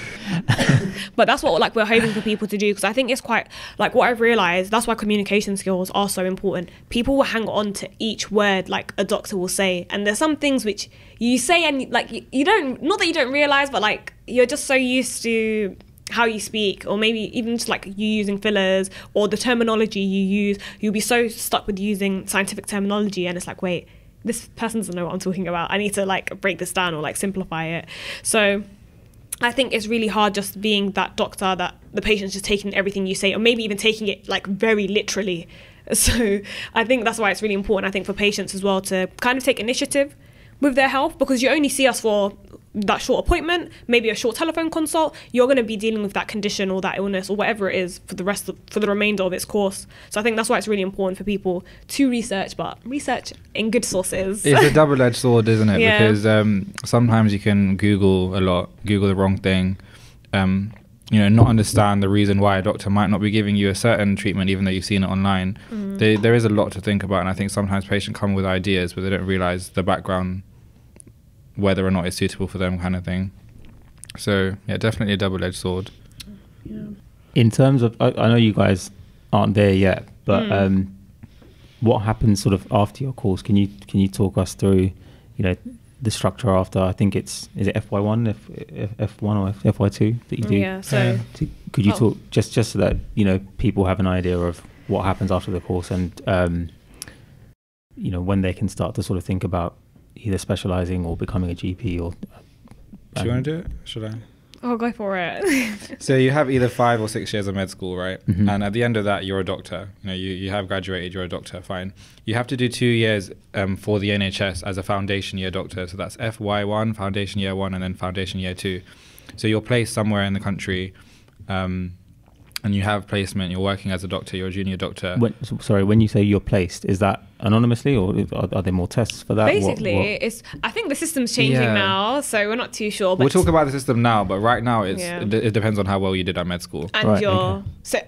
S4: But that's what like we're hoping for people to do, because I think it's quite like what I've realized. That's why communication skills are so important. People will hang on to each word like a doctor will say, and there's some things which you say and like you don't, not that you don't realize, but like you're just so used to how you speak, or maybe even just like you using fillers or the terminology you use. You'll be so stuck with using scientific terminology, and it's like, wait, this person doesn't know what I'm talking about. I need to like break this down or like simplify it. So I think it's really hard just being that doctor that the patient's just taking everything you say, or maybe even taking it like very literally. So I think that's why it's really important, I think, for patients as well to kind of take initiative with their health, because you only see us for that short appointment, maybe a short telephone consult. You're going to be dealing with that condition or that illness or whatever it is for the remainder of its course. So I think that's why it's really important for people to research, but research in good sources.
S3: It's a double-edged sword, isn't it? Yeah. Because sometimes you can Google the wrong thing, not understand the reason why a doctor might not be giving you a certain treatment even though you've seen it online. There is a lot to think about, and I think sometimes patients come with ideas but they don't realise the background, whether or not it's suitable for them, kind of thing. So yeah, definitely a double-edged sword.
S4: Yeah.
S5: In terms of, I know you guys aren't there yet, but what happens sort of after your course? Can you talk us through, the structure after? I think is it FY1, F1 or FY2 that you do?
S4: Yeah. So
S5: could you talk just so that people have an idea of what happens after the course, and when they can start to sort of think about either specialising or becoming a GP or...
S3: Do you want to do it? Should I?
S4: Oh, go for it.
S3: So you have either 5 or 6 years of med school, right?
S5: Mm-hmm.
S3: And at the end of that, you're a doctor. You have graduated, you're a doctor, fine. You have to do 2 years for the NHS as a foundation year doctor. So that's FY1, foundation year 1, and then foundation year 2. So you're placed somewhere in the country, and you have placement, you're working as a doctor, you're a junior doctor.
S5: When you say you're placed, is that anonymously, or are there more tests for that?
S4: Basically, I think the system's changing now, so we're not too sure. But
S3: we'll talk about the system now, but right now it depends on how well you did at med school.
S4: And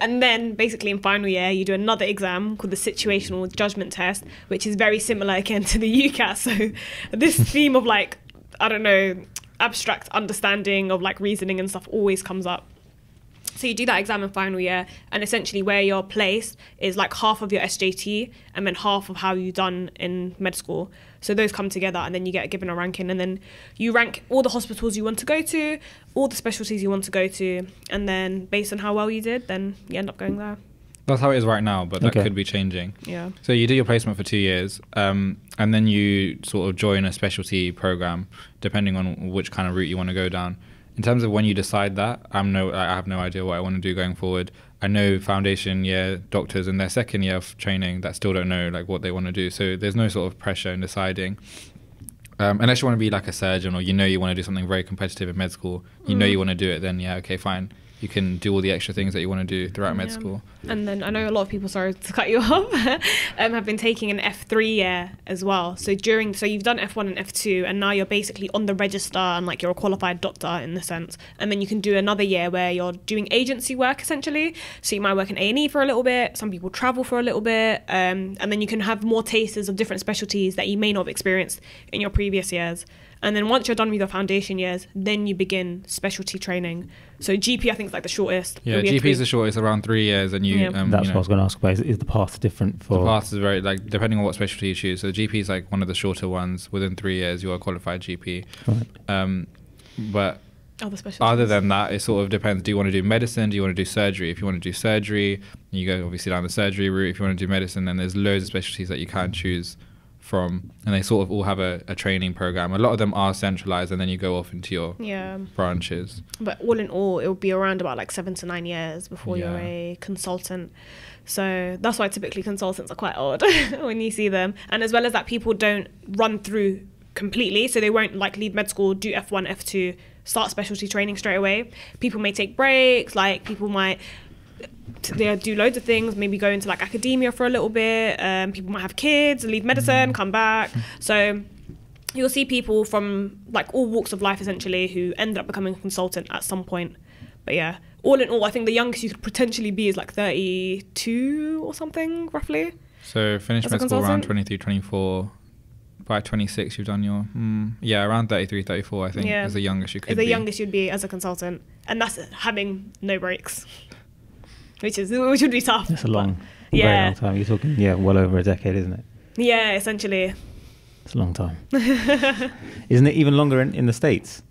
S4: and then basically in final year, you do another exam called the situational judgment test, which is very similar again to the UCAS. So this theme of like, I don't know, abstract understanding of like reasoning and stuff always comes up. So you do that exam in final year, and essentially where you're placed is like half of your SJT and then half of how you've done in med school. So those come together, and then you get given a ranking, and then you rank all the hospitals you want to go to, all the specialties you want to go to, and then based on how well you did, then you end up going there.
S3: That's how it is right now, but that
S5: Okay.
S3: could be changing.
S4: Yeah.
S3: So you do your placement for 2 years, and then you sort of join a specialty program, depending on which kind of route you want to go down. In terms of when you decide that, I have no idea what I want to do going forward. I know foundation year doctors in their second year of training that still don't know like what they want to do. So there's no sort of pressure in deciding. Unless you want to be like a surgeon, or you want to do something very competitive in med school, you want to do it, then yeah, okay, fine. You can do all the extra things that you want to do throughout med
S4: Yeah.
S3: school.
S4: And then I know a lot of people, sorry to cut you off, have been taking an F3 year as well. So you've done F1 and F2, and now you're basically on the register and like you're a qualified doctor in the sense. And then you can do another year where you're doing agency work essentially. So you might work in A&E for a little bit. Some people travel for a little bit, and then you can have more tasters of different specialties that you may not have experienced in your previous years. And then once you're done with your foundation years, then you begin specialty training. So GP, I think, is like the shortest.
S3: Yeah,
S4: It'll be a
S3: GP is
S4: three-
S3: the shortest, around 3 years, and you.
S4: Yeah.
S5: That's what I was going to ask about. Is the path different for?
S3: The path is very like depending on what specialty you choose. So GP is like one of the shorter ones. Within 3 years, you are a qualified GP.
S5: Right.
S3: But
S4: Other specialties.
S3: other than that, it sort of depends. Do you want to do medicine? Do you want to do surgery? If you want to do surgery, you go obviously down the surgery route. If you want to do medicine, then there's loads of specialties that you can choose from, and they sort of all have a training program. A lot of them are centralized, and then you go off into your
S4: Yeah.
S3: branches.
S4: But all in all, it will be around about like 7 to 9 years before you're
S3: Yeah.
S4: a consultant. So that's why typically consultants are quite odd when you see them. And as well as that, people don't run through completely. So they won't like leave med school, do F1, F2, start specialty training straight away. People may take breaks, like people might they do loads of things, maybe go into like academia for a little bit. People might have kids, leave medicine, come back. So you'll see people from like all walks of life essentially who end up becoming a consultant at some point. But yeah, all in all, I think the youngest you could potentially be is like 32 or something, roughly.
S3: So finish
S4: As a
S3: med school around
S4: consultant?
S3: 23, 24. By 26, you've done your around 33, 34. I think
S4: Yeah.
S3: is the youngest you could
S4: Is
S3: be.
S4: the youngest you'd be as a consultant, and that's having no breaks, which would be tough.
S5: It's a long,
S4: Yeah.
S5: very long time. You're talking, well over a decade, isn't it?
S4: Yeah, essentially.
S5: It's a long time. Isn't it even longer in the States?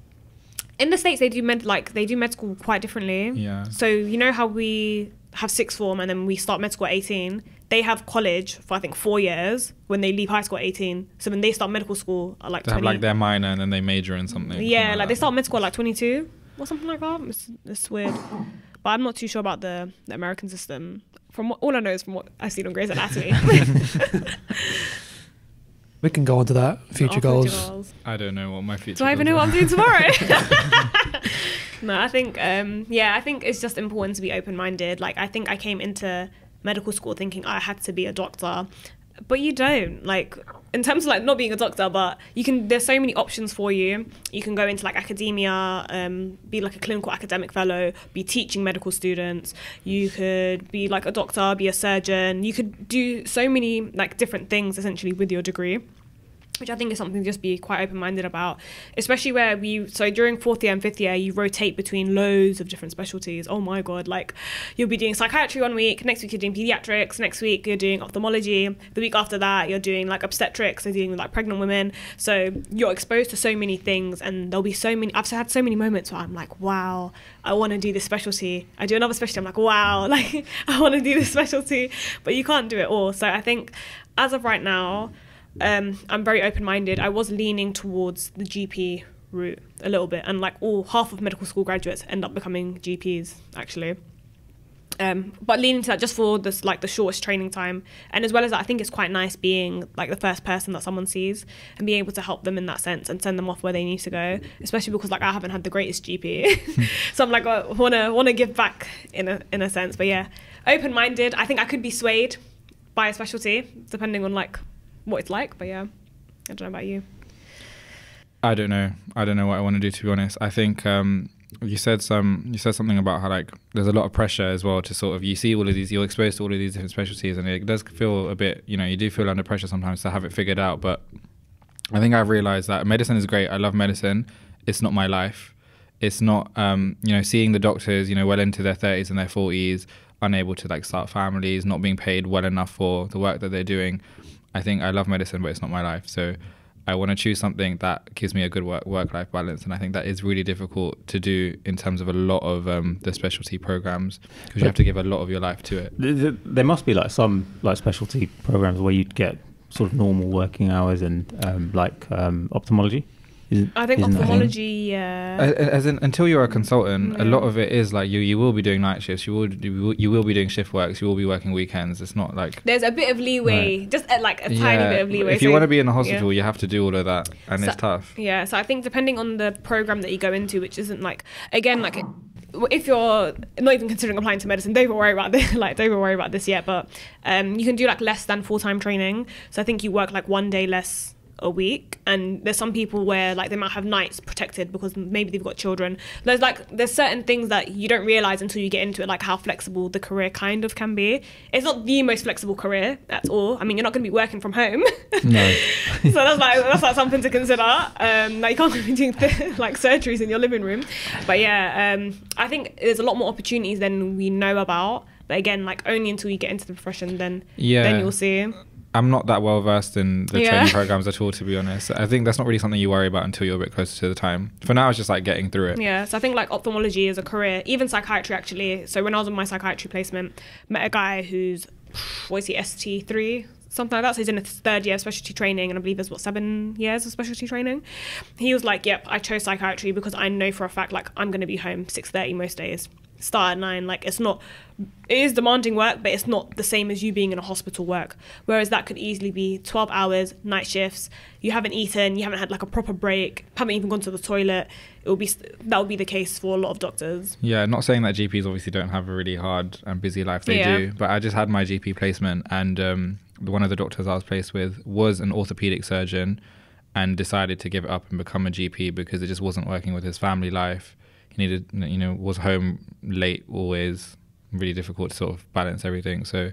S4: In the States, they do med school quite differently.
S3: Yeah.
S4: So you know how we have sixth form and then we start med school at 18. They have college for I think 4 years when they leave high school at 18. So when they start medical school at like
S3: They
S4: 20.
S3: have like their minor and then they major in something.
S4: Yeah, like they
S3: that.
S4: start med school at like 22 or something like that. It's weird. But I'm not too sure about the American system. From all I know is from what I've seen on Grey's Anatomy.
S2: We can go on to that. Future
S4: Our
S2: goals.
S3: I don't know what my future.
S4: Do I even
S3: goals
S4: know what I'm
S3: are.
S4: doing tomorrow? No, I think I think it's just important to be open-minded. Like I think I came into medical school thinking I had to be a doctor, but you don't. Like in terms of like not being a doctor, but there's so many options for you. You can go into like academia, be like a clinical academic fellow, be teaching medical students. You could be like a doctor, be a surgeon. You could do so many like different things essentially with your degree, which I think is something to just be quite open-minded about, especially where so during 4th year and 5th year, you rotate between loads of different specialties. Oh my God, like you'll be doing psychiatry 1 week, next week you're doing pediatrics, next week you're doing ophthalmology, the week after that you're doing like obstetrics, so dealing with like pregnant women. So you're exposed to so many things, and there'll be so many, I've had so many moments where I'm like, wow, I want to do this specialty. I do another specialty, I'm like, wow, like I want to do this specialty, but you can't do it all. So I think as of right now, I'm very open-minded. I was leaning towards the GP route a little bit, and like half of medical school graduates end up becoming GPs actually. But leaning to that just for this like the shortest training time, and as well as that, I think it's quite nice being like the first person that someone sees and being able to help them in that sense and send them off where they need to go. Especially because like I haven't had the greatest GP, so I'm like I wanna give back in a sense. But yeah, open-minded. I think I could be swayed by a specialty depending on like what it's like, but yeah, I don't know about you.
S3: I don't know what I want to do, to be honest. I think you said something about how like there's a lot of pressure as well to sort of, you see all of these, you're exposed to all of these different specialties, and it does feel a bit, you do feel under pressure sometimes to have it figured out. But I think I've realized that medicine is great. I love medicine. It's not my life. It's not seeing the doctors well into their 30s and their 40s, unable to like start families, not being paid well enough for the work that they're doing. I think I love medicine, but it's not my life. So I want to choose something that gives me a good work-life balance, and I think that is really difficult to do in terms of a lot of the specialty programs, because you have to give a lot of your life to it.
S5: There must be like some like specialty programs where you'd get sort of normal working hours and ophthalmology.
S4: I think
S5: isn't that a thing?
S4: ophthalmology, yeah.
S3: As in, until you're a consultant, a lot of it is like you will be doing night shifts, you will be doing shift works, you will be working weekends. It's not like
S4: There's a bit of leeway, just like a tiny bit of leeway.
S3: If you
S4: So-
S3: want to be in the hospital, you have to do all of that, and
S4: So-
S3: it's tough.
S4: Yeah, so I think depending on the program that you go into, which isn't like, again, like if you're not even considering applying to medicine, don't even worry about this. Like, don't even worry about this yet. But you can do like less than full-time training. So I think you work like one day less a week, and there's some people where like they might have nights protected because maybe they've got children. There's certain things that you don't realize until you get into it, like how flexible the career kind of can be. It's not the most flexible career at all. I mean, you're not going to be working from home.
S3: No.
S4: So that's like something to consider. Like you can't be doing like surgeries in your living room. But yeah, I think there's a lot more opportunities than we know about. But again, like only until you get into the profession, then you'll see.
S3: I'm not that well versed in the
S4: Yeah.
S3: training programs at all, to be honest. I think that's not really something you worry about until you're a bit closer to the time. For now, it's just like getting through it.
S4: Yeah, so I think like ophthalmology is a career, even psychiatry actually. So when I was on my psychiatry placement, met a guy who's, what is he, ST3? Something like that. So he's in his third year of specialty training, and I believe there's 7 years of specialty training. He was like, yep, I chose psychiatry because I know for a fact like I'm going to be home 6:30 most days. Start at 9. Like it is demanding work, but it's not the same as you being in a hospital work. Whereas that could easily be 12 hours, night shifts. You haven't eaten, you haven't had like a proper break, haven't even gone to the toilet. That would be the case for a lot of doctors.
S3: Yeah, not saying that GPs obviously don't have a really hard and busy life. They
S4: Yeah.
S3: do. But I just had my GP placement, and one of the doctors I was placed with was an orthopedic surgeon and decided to give it up and become a GP because it just wasn't working with his family life. He needed, was home late always, really difficult to sort of balance everything. So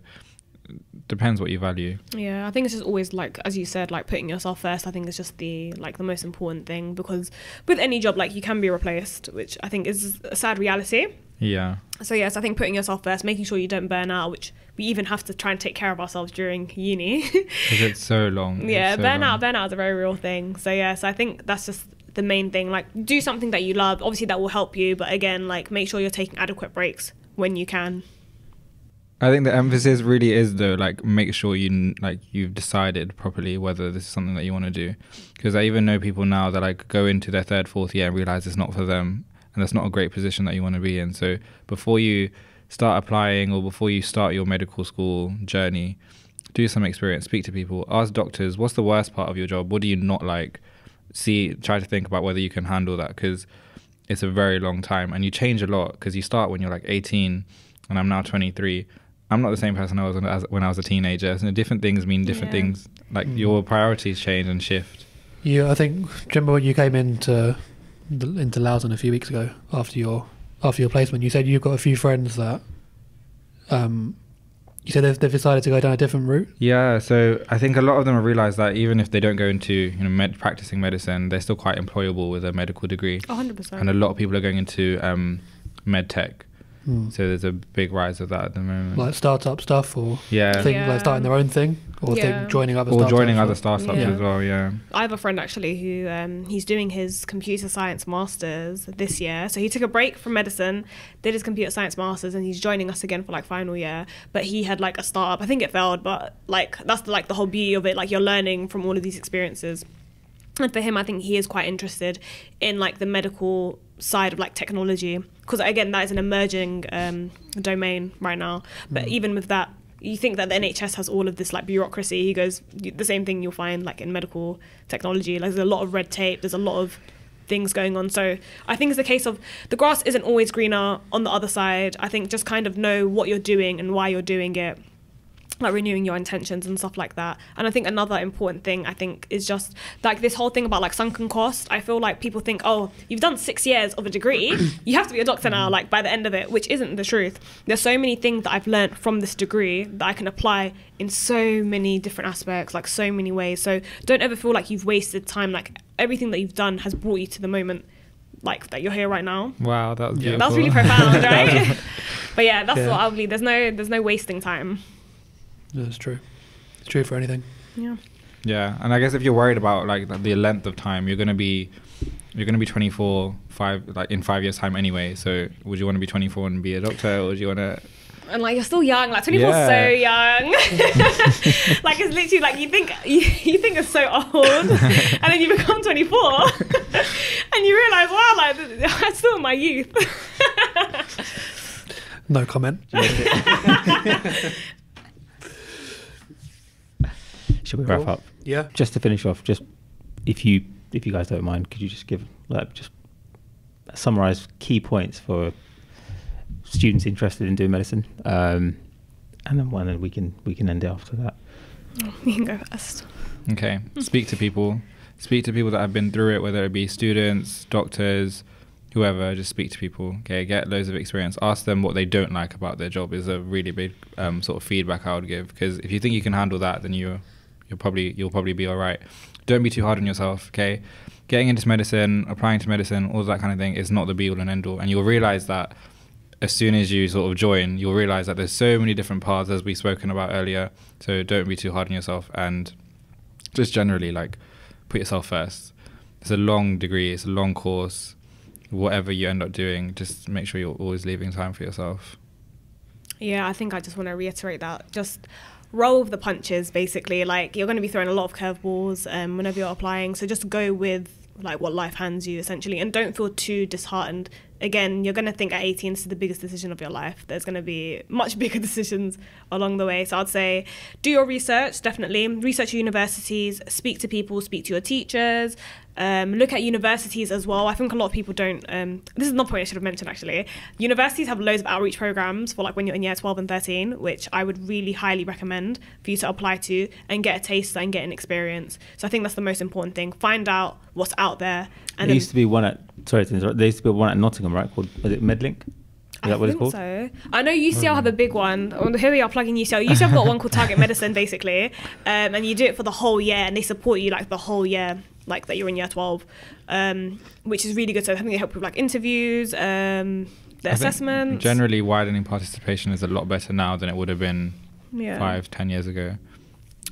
S3: depends what you value.
S4: Yeah, I think it's just always like, as you said, like putting yourself first. I think it's just the most important thing, because with any job, like you can be replaced, which I think is a sad reality.
S3: Yeah.
S4: So yes, I think putting yourself first, making sure you don't burn out, which we even have to try and take care of ourselves during uni.
S3: Because it's so long.
S4: Yeah,
S3: It's so long.
S4: burnout is a very real thing. So yeah, so I think that's just the main thing. Like do something that you love. Obviously that will help you, but again, like make sure you're taking adequate breaks when you can.
S3: I think the emphasis really is though, like make sure you've decided properly whether this is something that you want to do. Because I even know people now that like go into their 3rd, 4th year and realize it's not for them, and that's not a great position that you want to be in. So before you start applying or before you start your medical school journey, do some experience, speak to people, ask doctors, what's the worst part of your job? What do you not like? Try to think about whether you can handle that, because it's a very long time and you change a lot, because you start when you're like 18 and I'm now 23. I'm not the same person I was when I was a teenager. So different things mean different things. Like your priorities change and shift.
S2: Yeah, I think. Do you remember when you came into Loughton a few weeks ago after your placement? You said you've got a few friends that you said they've decided to go down a different route.
S3: Yeah, so I think a lot of them have realised that even if they don't go into practicing medicine, they're still quite employable with a medical degree.
S4: 100%.
S3: And a lot of people are going into med tech. So there's a big rise of that at the moment.
S2: Like startup stuff, or
S3: Yeah.
S2: think
S4: Yeah.
S2: like starting their own thing, or
S4: Yeah.
S2: joining other
S3: Or
S2: startups.
S3: joining other startups
S4: Yeah.
S3: as well, yeah.
S4: I have a friend actually who he's doing his computer science masters this year. So he took a break from medicine, did his computer science masters, and he's joining us again for like final year. But he had like a startup. I think it failed, but like that's the whole beauty of it. Like you're learning from all of these experiences. And for him, I think he is quite interested in like the medical side of like technology, because again, that is an emerging domain right now. But even with that, you think that the NHS has all of this like bureaucracy. He goes, the same thing you'll find like in medical technology. Like there's a lot of red tape. There's a lot of things going on. So I think it's a case of the grass isn't always greener on the other side. I think just kind of know what you're doing and why you're doing it, like renewing your intentions and stuff like that. And I think another important thing I think is just like this whole thing about like sunken cost. I feel like people think, oh, you've done 6 years of a degree, you have to be a doctor now, like by the end of it, which isn't the truth. There's so many things that I've learned from this degree that I can apply in so many different aspects, like so many ways. So don't ever feel like you've wasted time. Like everything that you've done has brought you to the moment like that you're here right now.
S3: Wow, that was beautiful.
S4: That was really profound, right? But yeah, that's what I believe. There's no wasting time.
S2: Yeah, it's true. It's true for anything.
S4: Yeah.
S3: Yeah, and I guess if you're worried about like the length of time, you're gonna be 24 in 5 years time anyway. So would you want to be 24 and be a doctor, or do you want to?
S4: And like you're still young, like 24 is so young. Like it's literally like you think it's so old, and then you become 24, and you realise, wow, like I'm still in my youth.
S2: No comment.
S5: Should we wrap up?
S2: Yeah.
S5: Just to finish off, just if you guys don't mind, could you just give just summarize key points for students interested in doing medicine, and then we can end it after that.
S4: You can go first.
S3: Okay. Speak to people that have been through it, whether it be students, doctors, whoever. Just speak to people. Okay, get loads of experience. Ask them what they don't like about their job is a really big sort of feedback I would give, because if you think you can handle that, then you'll probably be all right. Don't be too hard on yourself. Okay, getting into medicine, applying to medicine, all that kind of thing is not the be all and end all, and you'll realize that as soon as you sort of join, you'll realize that there's so many different paths, as we've spoken about earlier. So don't be too hard on yourself, and just generally like put yourself first. It's a long degree, it's a long course. Whatever you end up doing, just make sure you're always leaving time for yourself.
S4: Yeah, I think I just want to reiterate that. Just roll with the punches, basically. Like you're going to be throwing a lot of curveballs whenever you're applying. So just go with like what life hands you, essentially, and don't feel too disheartened. Again, you're going to think at 18 this is the biggest decision of your life. There's going to be much bigger decisions along the way. So I'd say do your research, definitely. Research your universities, speak to people, speak to your teachers, look at universities as well. I think a lot of people don't, this is another point I should have mentioned actually. Universities have loads of outreach programs for like when you're in year 12 and 13, which I would really highly recommend for you to apply to and get a taste and get an experience. So I think that's the most important thing. Find out what's out there. And
S5: there used to be one at Nottingham, right? Called, was it Medlink? Is that what it's called?
S4: So. I know UCL have a big one. Here we are plugging UCL. UCL have got one called Target Medicine, basically, and you do it for the whole year, and they support you like the whole year, like that you're in year 12, which is really good. So I think they help with like interviews, the assessment.
S3: Generally, widening participation is a lot better now than it would have been 5-10 years ago.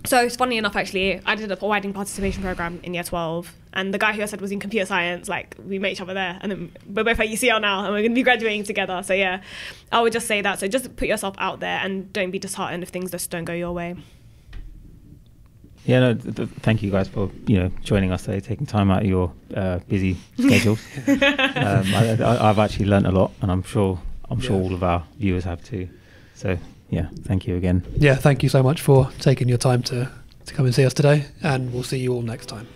S4: So it's funny enough, actually, I did a widening participation program in year 12, and the guy who I said was in computer science, like we met each other there, and then we're both at UCL now, and we're going to be graduating together. So yeah, I would just say that. So just put yourself out there and don't be disheartened if things just don't go your way.
S5: Yeah, no, thank you guys for joining us today, taking time out of your busy schedules. I've actually learnt a lot, and I'm sure all of our viewers have too. So yeah, thank you again.
S2: Yeah, thank you so much for taking your time to come and see us today, and we'll see you all next time.